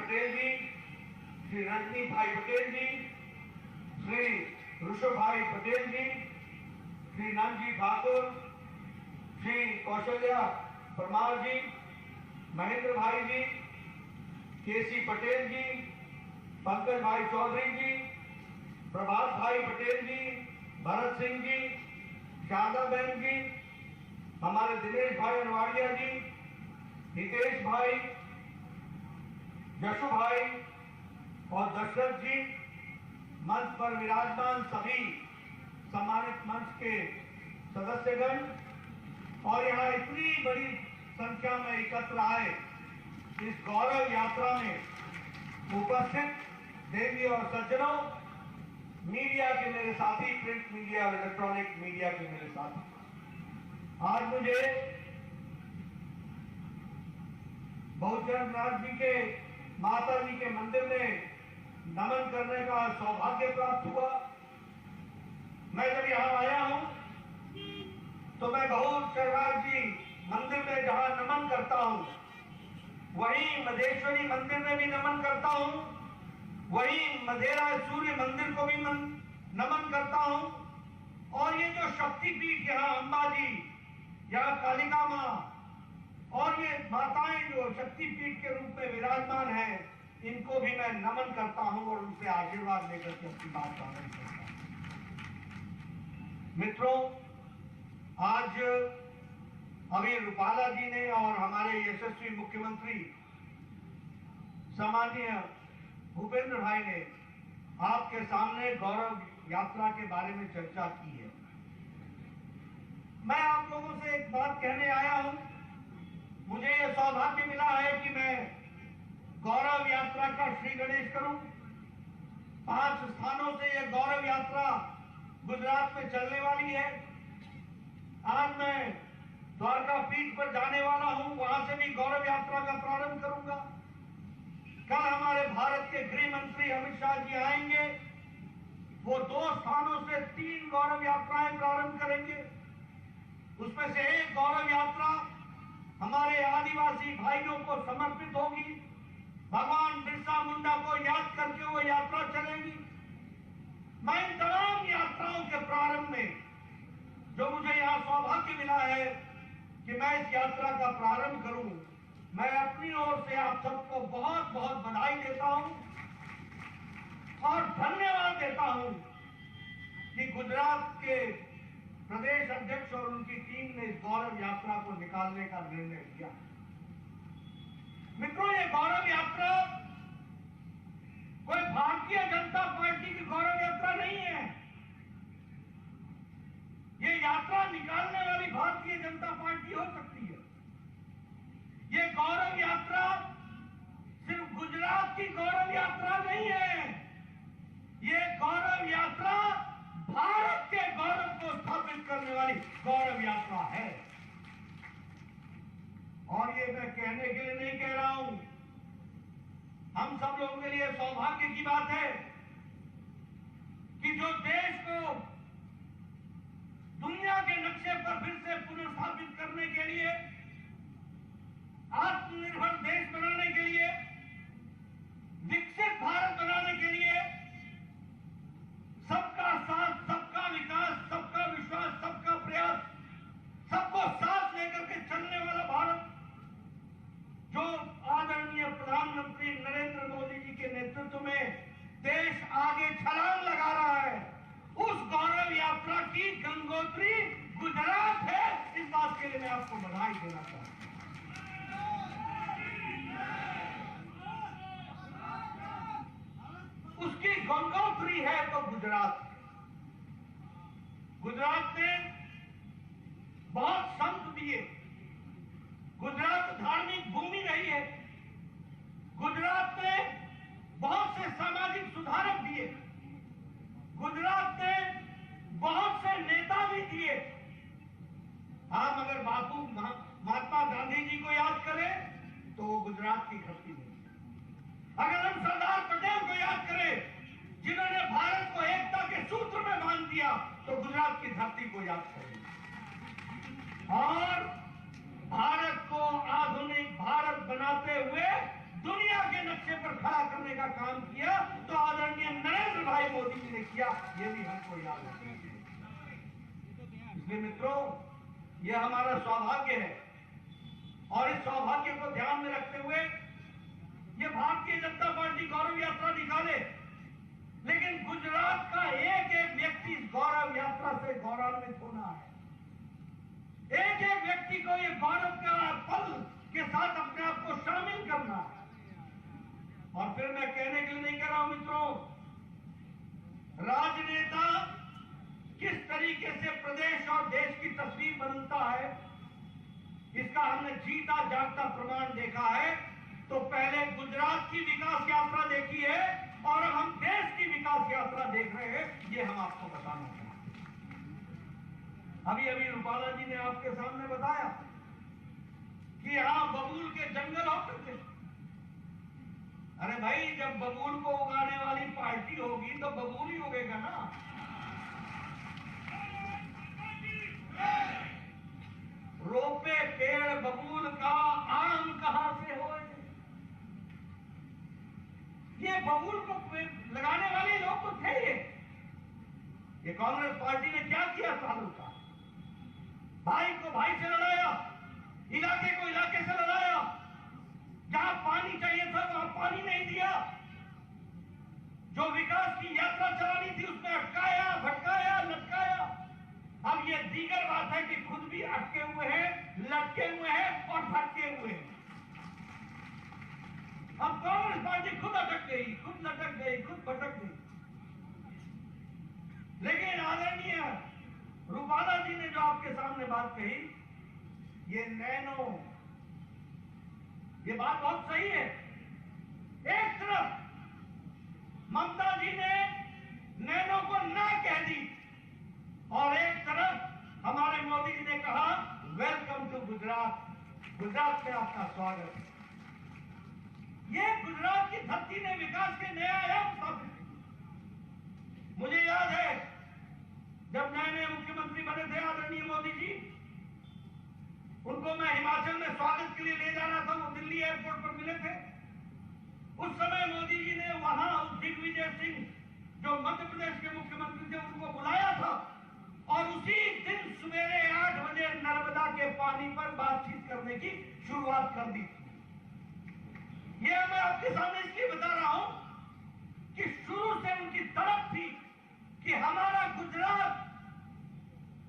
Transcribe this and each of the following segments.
पटेल जी, श्री रजनी भाई पटेल जी, श्री ऋषभ भाई पटेल जी, श्री नंदजी ठाकुर, श्री कौशल्या परमार जी, महेंद्र भाई जी, केसी पटेल जी, पंकज भाई चौधरी जी, प्रभात भाई पटेल जी, भरत सिंह जी, शारदा बहन जी, हमारे दिनेश भाई अनवाड़िया जी, हितेश भाई, यशु भाई और दशरथ जी, मंच पर विराजमान सभी सम्मानित मंच के सदस्यगण और यहाँ इतनी बड़ी संख्या में एकत्र आए इस गौरव यात्रा में उपस्थित देवी और सज्जनों, मीडिया के मेरे साथी, प्रिंट मीडिया और इलेक्ट्रॉनिक मीडिया के मेरे साथी, आज मुझे बहुचरण नाथ जी के माता जी के मंदिर में नमन करने का सौभाग्य प्राप्त हुआ। मैं जब यहाँ आया हूं तो मैं बहुचरण जी मंदिर में जहां नमन करता हूं, वहीं मधेश्वरी मंदिर में भी नमन करता हूं, वहीं मधेरा सूर्य मंदिर को भी नमन करता हूं। और ये जो शक्तिपीठ यहाँ अंबाजी, यहाँ कालिका माँ और ये माताएं जो शक्तिपीठ के रूप में विराजमान हैं, इनको भी मैं नमन करता हूं और उनसे आशीर्वाद लेकर के अपनी बात साझा करता हूं। मित्रों, आज अभी रूपाला जी ने और हमारे यशस्वी मुख्यमंत्री सामान्य भूपेंद्र भाई ने आपके सामने गौरव यात्रा के बारे में चर्चा की है। मैं आप लोगों से एक बात कहने आया हूं। मुझे यह सौभाग्य मिला है कि मैं गौरव यात्रा का श्री गणेश करूं। 5 स्थानों से यह गौरव यात्रा गुजरात में चलने वाली है। आज मैं द्वारका पीठ पर जाने वाला हूं, वहां से भी गौरव यात्रा का प्रारंभ करूंगा। कल हमारे भारत के गृह मंत्री अमित शाह जी आएंगे, वो 2 स्थानों से 3 गौरव यात्राएं प्रारंभ करेंगे। उसमें से एक गौरव यात्रा हमारे आदिवासी भाइयों को समर्पित होगी। भगवान बिरसा मुंडा को याद करके वो यात्रा चलेगी। मैं इन तमाम यात्राओं के प्रारंभ में, जो मुझे यहां सौभाग्य मिला है कि मैं इस यात्रा का प्रारंभ करूं, मैं अपनी ओर से आप सबको बहुत बहुत बधाई देता हूं और धन्यवाद देता हूं कि गुजरात के प्रदेश अध्यक्ष और उनकी टीम ने इस गौरव यात्रा को निकालने का निर्णय लिया। मित्रों, ये गौरव यात्रा कोई भारतीय जनता पार्टी की गौरव यात्रा नहीं है। ये यात्रा निकालने वाली भारतीय जनता पार्टी हो सकती है। ये गौरव यात्रा सिर्फ गुजरात की गौरव यात्रा नहीं है। ये गौरव यात्रा भारत के गौरव को स्थापित करने वाली गौरव यात्रा है। और ये मैं कहने के लिए नहीं कह रहा हूं, हम सब लोगों के लिए सौभाग्य की बात है कि जो देश को दुनिया के नक्शे पर फिर से पुनर्स्थापित करने के लिए, आत्मनिर्भर देश बनाने के लिए, विकसित भारत बनाने के लिए, सबका साथ, सबका विकास, सबका विश्वास, सबका प्रयास, सबको साथ लेकर के चलने वाला भारत, जो आदरणीय प्रधानमंत्री नरेंद्र मोदी जी के नेतृत्व में देश आगे छलांग लगा रहा है, उस गौरव यात्रा की गंगोत्री गुजरात है। इस बात के लिए मैं आपको बधाई देना चाहता हूं। उसकी गंगोत्री है तो गुजरात। गुजरात ने बहुत संत दिए। गुजरात धार्मिक भूमि रही है। गुजरात ने बहुत से सामाजिक सुधारक दिए। गुजरात ने बहुत से नेता भी दिए। हम अगर बापू महात्मा गांधी जी को याद करें तो वो गुजरात की धरती में। अगर हम सरदार पटेल को याद करें, जिन्होंने भारत को एकता के सूत्र में बांध दिया, तो गुजरात की धरती को याद करें। और भारत को आधुनिक भारत बनाते हुए दुनिया के नक्शे पर खड़ा करने का काम किया तो आदरणीय नरेंद्र भाई मोदी जी ने किया, ये भी हमको याद रखना चाहिए। इसलिए मित्रों, यह हमारा सौभाग्य है और इस सौभाग्य को ध्यान में रखते हुए ये भारतीय जनता पार्टी गौरव यात्रा निकाले, लेकिन गुजरात का एक एक व्यक्ति इस गौरव यात्रा से गौरवान्वित होना है। एक एक व्यक्ति को ये गौरव का पल के साथ अपने आप को शामिल करना है। और फिर मैं कहने के लिए नहीं कर रहा हूं मित्रों, राजनेता किस तरीके से प्रदेश और देश की तस्वीर बदलता है, इसका हमने जीता जागता प्रमाण देखा है। तो पहले गुजरात की विकास यात्रा देखी है और अब हम देश की विकास यात्रा देख रहे हैं, ये हम आपको बताना चाहते हैं। अभी अभी रूपाला जी ने आपके सामने बताया कि यहां बबूल के जंगल होते थे। अरे भाई, जब बबूल को उगाने वाली पार्टी होगी तो बबूल ही उगेगा ना। रोपे पेड़ बबूल का, आम कहां से होए? ये बबूल को लगाने वाले लोग तो थे। ये कांग्रेस पार्टी ने क्या किया सालों का? भाई को भाई से लड़ाया, इलाके को इलाके से लड़ाया, जहां पानी चाहिए था वहां पानी नहीं दिया, जो विकास की यात्रा चलानी थी उसमें अटकाया, भटकाया, लटकाया। अब ये दीगर बात है कि खुद भी अटके हुए हैं, लटके हुए हैं और भटके हुए हैं। अब कांग्रेस पार्टी खुद अटक गई, खुद लटक गई, खुद भटक गई। लेकिन आदरणीय रूपाला जी ने जो आपके सामने बात कही, ये नैनो, ये बात बहुत सही है। एक तरफ ममता जी ने नैनो को ना कह दी और एक तरफ हमारे मोदी जी ने कहा वेलकम टू गुजरात, गुजरात में आपका स्वागत है। ये गुजरात की धरती ने विकास के नया आयाम स्थापित किए। मुझे याद है जब नए नए मुख्यमंत्री बने थे आदरणीय मोदी जी, उनको मैं हिमाचल में स्वागत के लिए ले जाना था, वो दिल्ली एयरपोर्ट पर मिले थे। उस समय मोदी जी ने वहां दिग्विजय सिंह जो मध्य प्रदेश के मुख्यमंत्री थे उनको बुलाया था और उसी दिन सवेरे 8 बजे नर्मदा के पानी पर बातचीत करने की शुरुआत कर दी थी। यह मैं आपके सामने इसलिए बता रहा हूं कि शुरू से उनकी तड़प थी कि हमारा गुजरात,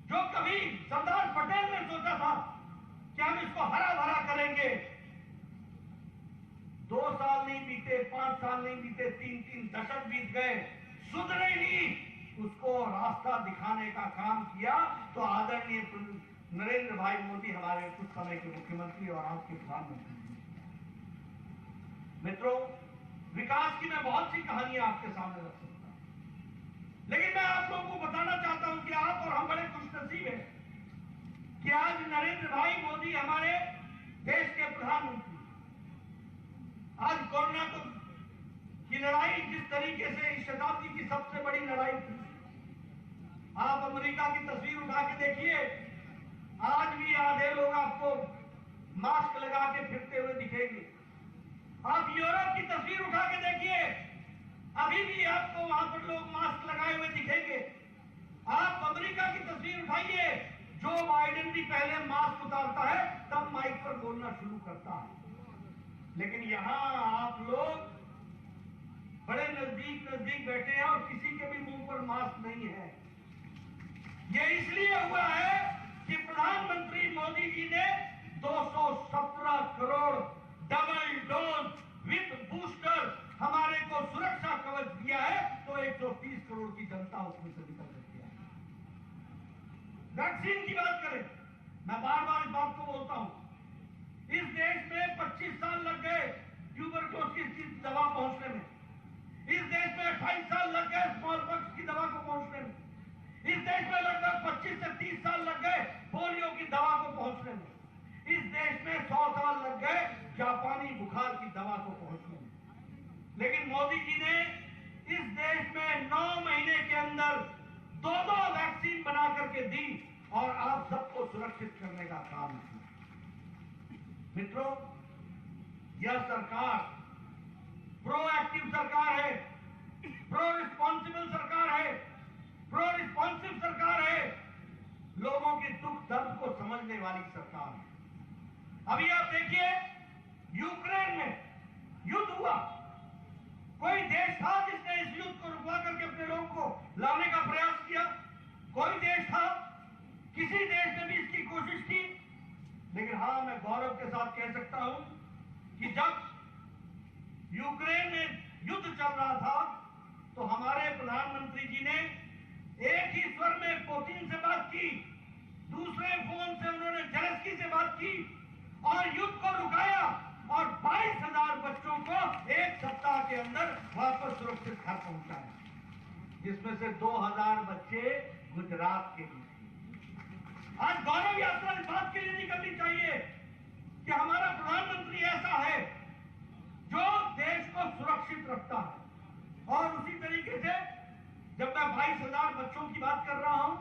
जो कभी सरदार पटेल ने सोचा था कि हम इसको हरा भरा करेंगे, 2 साल नहीं बीते, 5 साल नहीं बीते, 3 दशक बीत गए, सुधरे नहीं। उसको रास्ता दिखाने का काम किया तो आदरणीय नरेंद्र भाई मोदी हमारे कुछ समय के मुख्यमंत्री और आज के प्रधानमंत्री। मित्रों, विकास की मैं बहुत सी कहानियां आपके सामने रख सकता हूं, लेकिन मैं आप लोगों को बताना चाहता हूं कि आप और हम बड़े खुशनसीब हैं कि आज नरेंद्र भाई मोदी हमारे देश के प्रधानमंत्री। आज कोरोना की लड़ाई जिस तरीके से इस शताब्दी की सबसे बड़ी लड़ाई थी, आप अमेरिका की तस्वीर उठा के देखिए, आज भी आधे लोग आपको मास्क लगा के फिरते हुए दिखेंगे। आप यूरोप की तस्वीर उठा के देखिए, अभी भी आपको वहां पर लोग मास्क लगाए हुए दिखेंगे। आप अमेरिका की तस्वीर उठाइए, जो बाइडेन भी पहले मास्क उतारता है तब माइक पर बोलना शुरू करता है। लेकिन यहां आप लोग बड़े नजदीक नजदीक बैठे हैं और किसी के भी मुंह पर मास्क नहीं है। यह इसलिए हुआ है कि प्रधानमंत्री मोदी जी ने 217 crore double dose with booster हमारे को सुरक्षा कवच दिया है, तो 130 करोड़ की जनता उसमें से निकल सकती है। वैक्सीन की बात करें, मैं बार बार इस बात को बोलता हूं, इस देश में 25 साल लग गए ट्यूबरक्लोसिस की दवा पहुंचने में, इस देश में 28 साल लग गए स्मॉल पॉक्स की दवा को पहुंचने में, इस देश में लगभग 25 से 30 साल लग गए पोलियो की दवा को पहुंचने में, इस देश में 100 साल लग गए जापानी बुखार की दवा को पहुंचने में। लेकिन मोदी जी ने इस देश में 9 महीने के अंदर 2 वैक्सीन बना करके दी और आप सबको सुरक्षित करने का काम किया। मित्रों, यह सरकार प्रो यूक्रेन में युद्ध चल रहा था तो हमारे प्रधानमंत्री जी ने एक ही स्वर में पुतिन से बात की, दूसरे फोन से उन्होंने जेलेंस्की से बात की और युद्ध को रुकाया और 22,000 बच्चों को एक सप्ताह के अंदर वापस सुरक्षित घर पहुंचाया, जिसमें से 2,000 बच्चे गुजरात के लिए। आज गौरव यात्रा इस बात के लिए निकलनी चाहिए कि हमारा प्रधानमंत्री ऐसा है जो देश को सुरक्षित रखता है। और उसी तरीके से जब मैं 22,000 बच्चों की बात कर रहा हूं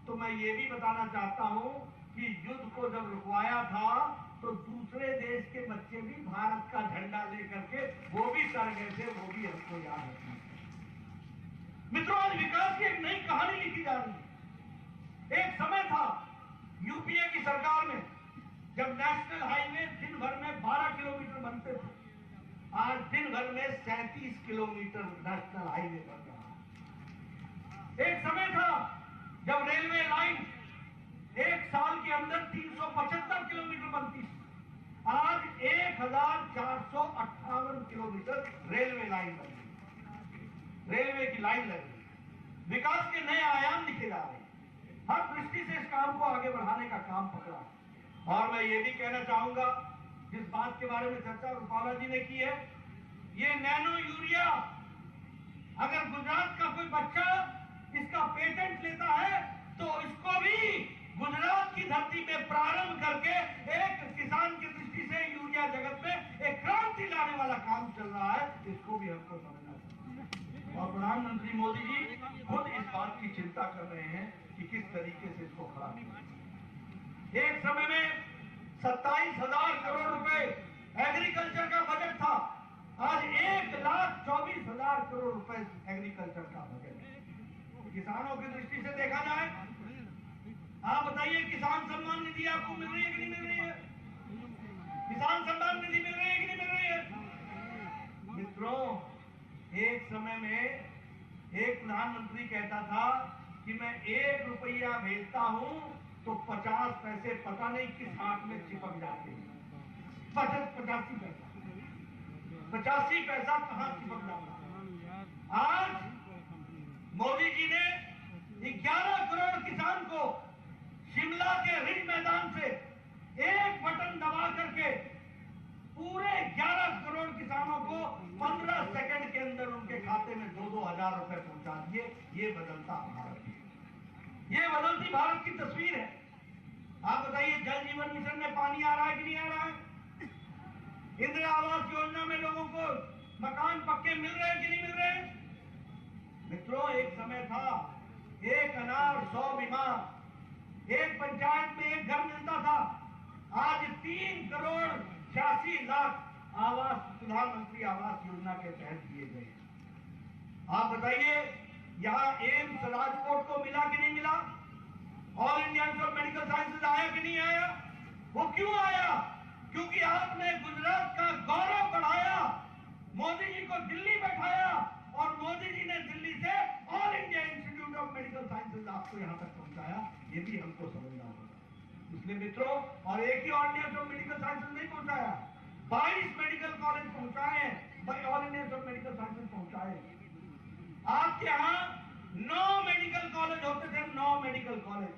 तो मैं ये भी बताना चाहता हूं कि युद्ध को जब रुकवाया था तो दूसरे देश के बच्चे भी भारत का झंडा लेकर के वो भी कर गए थे, वो भी हमको याद रखना चाहिए। मित्रों, आज विकास की एक नई कहानी लिखी जा रही है। एक समय था यूपीए की सरकार में जब नेशनल हाईवे दिन भर में 12 किलोमीटर बनते थे, आज दिन भर में 37 किलोमीटर नेशनल हाईवे बन रहा है। एक समय था जब रेलवे लाइन एक साल के अंदर 375 किलोमीटर बनती थी, आज 1,458 किलोमीटर रेलवे लाइन बन गई, रेलवे की लाइन लग गई। विकास के नए आयाम लिखे जा रहे हैं, हर दृष्टि से इस काम को आगे बढ़ाने का काम पकड़ा। और मैं ये भी कहना चाहूंगा, जिस बात के बारे में चर्चा रूपाला जी ने की है, ये नैनो यूरिया, अगर गुजरात का कोई बच्चा इसका पेटेंट लेता है तो इसको भी गुजरात की धरती में प्रारंभ करके एक किसान की दृष्टि से यूरिया जगत में एक क्रांति लाने वाला काम चल रहा है, इसको भी हमको समझना चाहिए। और प्रधानमंत्री मोदी जी खुद इस बात की चिंता कर रहे हैं कि किस तरीके से इसको खड़ा किया। एक समय में 27,000 करोड़ रुपए एग्रीकल्चर का बजट था, आज 1,24,000 करोड़ रुपए एग्रीकल्चर का बजट। किसानों की दृष्टि से देखा जाए, आप बताइए, किसान सम्मान निधि आपको मिल रही है कि नहीं मिल रही है? किसान सम्मान निधि मिल रही है कि नहीं मिल रही है? मित्रों, एक समय में एक प्रधानमंत्री कहता था कि मैं 1 रुपया भेजता हूं तो 50 पैसे पता नहीं किस हाथ में चिपक जाते हैं। 85 पैसा कहां चिपक जाता। आज मोदी जी ने 11 करोड़ किसान को शिमला के रिज मैदान से एक बटन दबा करके पूरे 11 करोड़ किसानों को 15 सेकंड के अंदर उनके खाते में 2-2 हजार रुपए पहुंचा दिए। ये बदलता भारत है, ये बदलती भारत की तस्वीर है। आप बताइए, जल जीवन मिशन में पानी आ रहा है कि नहीं आ रहा है? इंदिरा आवास योजना में लोगों को मकान पक्के मिल रहे हैं कि नहीं मिल रहे हैं? मित्रों, एक समय था एक अनार 100 बीमार, एक पंचायत में एक घर मिलता था, आज 3 करोड़ 86 लाख आवास प्रधानमंत्री आवास योजना के तहत दिए गए। आप बताइए, यहाँ एम्स राजकोट को मिला कि नहीं मिला? All India Institute of Medical sciences आया कि नहीं आया? वो क्यों आया? क्योंकि आपने गुजरात का गौरव बढ़ाया, मोदी जी को दिल्ली बैठाया और मोदी जी ने दिल्ली से all India Institute of Medical sciences आपको यहाँ तक पहुंचाया। ये भी हमको समझना होगा। इसलिए मित्रों, और एक ही All India Institute of Medical Sciences नहीं पहुंचाया, 22 मेडिकल कॉलेज पहुंचाए, All India Institute of Medical Sciences पहुंचाए। आपके यहाँ 9 मेडिकल कॉलेज होते थे, 9 मेडिकल कॉलेज,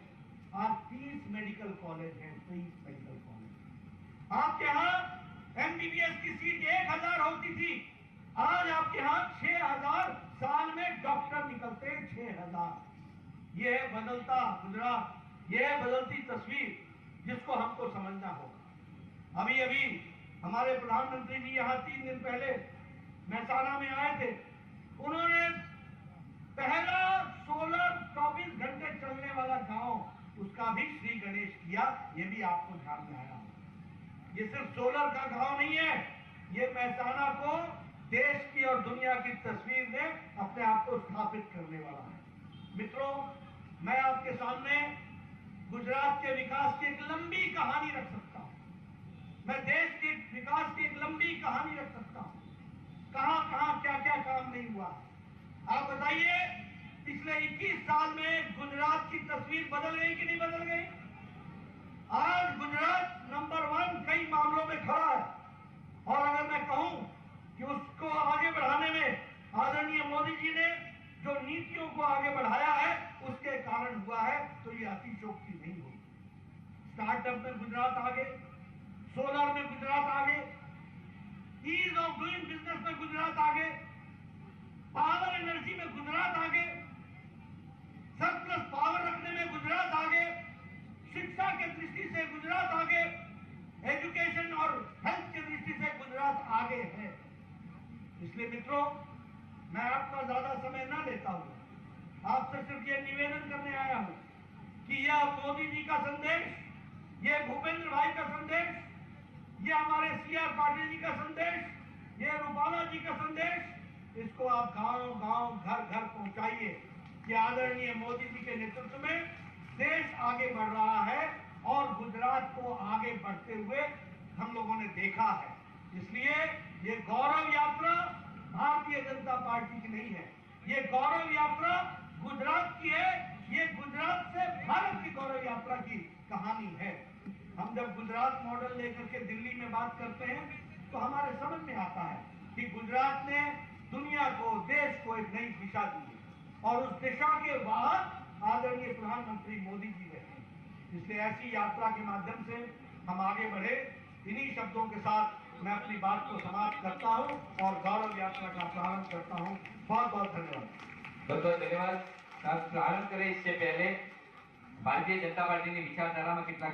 आज 30 मेडिकल कॉलेज हैं, 30 मेडिकल कॉलेज। आपके यहाँ एमबीबीएस की सीट 1,000 होती थी, आज आपके यहाँ 6,000 साल में डॉक्टर निकलते हैं, 6,000। ये है बदलता गुजरात, ये है बदलती तस्वीर, जिसको हमको समझना होगा। अभी अभी हमारे प्रधानमंत्री जी यहाँ 3 दिन पहले महसाना में आए थे। उन्होंने पहला सोलर 24 घंटे चलने वाला गांव, उसका भी श्री गणेश किया। ये भी आपको ध्यान में आया। ये सिर्फ सोलर का गांव नहीं है, ये महसाना को देश की और दुनिया की तस्वीर में अपने आप को स्थापित करने वाला है। मित्रों, मैं आपके सामने गुजरात के विकास की एक लंबी कहानी रख सकता हूं, मैं देश के विकास की एक लंबी कहानी रख सकता हूं, कहां कहां क्या क्या काम नहीं हुआ। आप बताइए, पिछले 21 साल में गुजरात की तस्वीर बदल गई कि नहीं बदल गई? आज गुजरात नंबर 1 कई मामलों में खड़ा है। और अगर मैं कहूं कि उसको कारण हुआ है तो ये अतिशयोक्ति नहीं होगी। स्टार्टअप में गुजरात आगे, सोलर में गुजरात आगे, ईज ऑफ डूइंग बिजनेस में गुजरात आगे, पावर एनर्जी में गुजरात आगे, सरप्लस पावर रखने में गुजरात आगे, शिक्षा के दृष्टि से गुजरात आगे, एजुकेशन और हेल्थ की दृष्टि से गुजरात आगे है। इसलिए मित्रों, मैं आपका ज्यादा समय न लेता हूं, आपसे सिर्फ ये निवेदन करने आया हूं कि यह मोदी जी का संदेश, ये भूपेंद्र भाई का संदेश, ये हमारे CR पाटिल जी का संदेश, ये रूपाला जी का संदेश, इसको आप गांव गांव घर घर पहुंचाइए कि आदरणीय मोदी जी के नेतृत्व में देश आगे बढ़ रहा है और गुजरात को आगे बढ़ते हुए हम लोगों ने देखा है। इसलिए ये गौरव यात्रा भारतीय जनता पार्टी की नहीं है, ये गौरव यात्रा गुजरात की है, ये गुजरात से भारत की गौरव यात्रा की कहानी है। हम जब गुजरात मॉडल लेकर के दिल्ली में बात करते हैं तो हमारे समझ में आता है कि गुजरात ने दुनिया को, देश को एक नई दिशा दी है और उस दिशा के वाहक आदरणीय प्रधानमंत्री मोदी जी रहे हैं। इसलिए ऐसी यात्रा के माध्यम से हम आगे बढ़े। इन्हीं शब्दों के साथ मैं अपनी बात को समाप्त करता हूं और गौरव यात्रा का प्रारंभ करता हूं। बहुत बहुत धन्यवाद। बहुत बहुत धन्यवाद। प्रारंभ करें इससे पहले भारतीय जनता पार्टी की विचारधारा में कितना